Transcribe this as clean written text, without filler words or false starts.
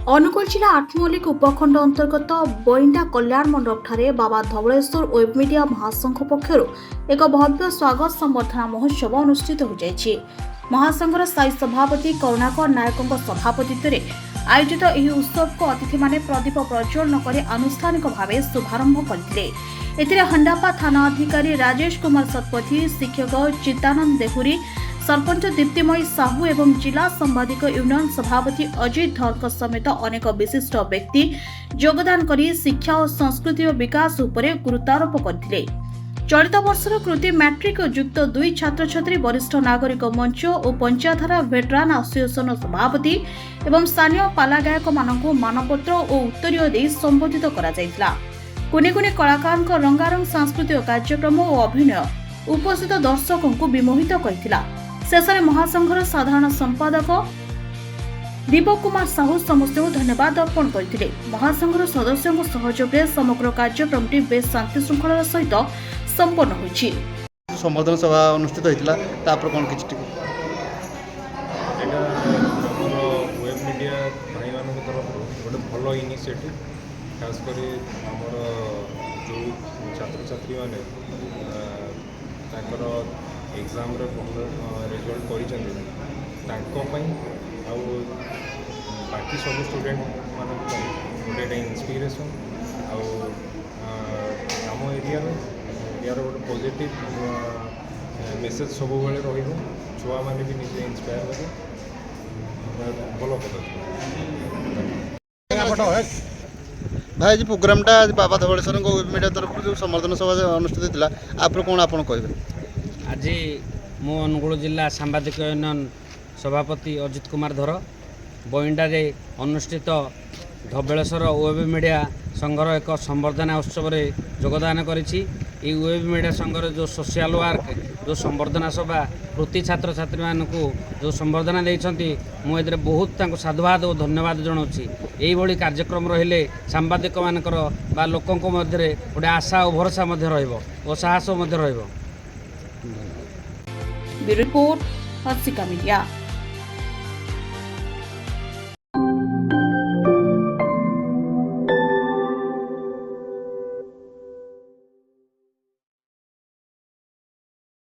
अनुगुल जिला आठमल्लिक उपखंड अंतर्गत बइंडा कल्याण मंडप ठारे बाबा धवलेश्वर वेब मीडिया महासंघ पक्षर एक भव्य स्वागत संबर्धना महोत्सव अनुष्ठित हो जायछि। महासंघर स्थायी सभापति करुणाकर नायकों सभापतित्व में आयोजित यह उत्सव को अतिथि माने प्रदीप प्रज्वलन कर आनुष्ठानिक भाव शुभारंभ करथिले। एथिरे हंडापा थाना अधिकारी राजेश कुमार सतपथी, शिक्षक चित्तानंद देहुरी, सरपंच दीप्तिमयी साहू एवं जिला संवादिक यूनियन सभापति अजित धर समेत अनेक विशिष्ट व्यक्ति योगदान करी शिक्षा और संस्कृति विकास उपरे गुरुत्वारोप करथिले। चलित वर्षर कृति मैट्रिक युक्त 2 छात्र छात्री वरिष्ठ नागरिक मंच और पंचायतधारा वेटरान एसोसिएशन सभापति एवं स्थानीय पाला गायक मानक मानपत्र और उत्तरीय दे संबोधित करा जायतिला। कुने कुने कलाकार रंगारंग सांस्कृतिक कार्यक्रम और अभिनय उपस्थित दर्शकों को विमोहित करथिला। शेष में महासंघर साधारण संपादक दीपक कुमार साहू समस्त धन्यवाद अर्पण करथिले। महासंघर सदस्यों सहयोग में समग्र कार्यक्रम बेस शांति श्रृंखलार सहित संपन्न होइछि। संबोधन सभा अनुष्ठित होइतिला तापर कोन किछि एटा हमरो वेब मीडिया भाई मानक तरफ गोटे भलो इनिशिएटिव खास करी हमरो जो छात्र छात्री माने ताकर एग्जाम रे रिजल्ट करिसथि ताको पई आ बाकी सब स्टूडेंट मानक गोटे इंस्पिरेशन आम एरिया यार गोटे पॉजिटिव मेसेज सब बेले रही छुआ मैंने भी निजे इंस्पायर करें भल भाई आज प्रोग्रामटा आज बाबा धवलेश्वर वेब मीडिया तरफ जो संबर्धना सभा अनुष्ठित होता आप कौन आप कहे? आज मो अनुगुल जिला सांबादिक यूनियन सभापति अजित कुमार धर बइंडा रे अनुष्ठित धवलेश्वर वेब मीडिया संघर एक संबर्धना उत्सव रे योगदान करिछि। ये वेब मीडिया संघर जो सोशल वर्क जो संबर्धना सभा प्रति छात्र छात्री मानक जो संबर्धना देइछंती मु एदरे बहुत तांको साधुवाद और धन्यवाद जनाउछि। एई भली कार्यक्रम रहिले सांबादिक मानकर बा लोकंको मध्यरे गोटे आशा और भरोसा मध्य रहइबो और साहस मध्य रहइबो। Bureau report Harshika media.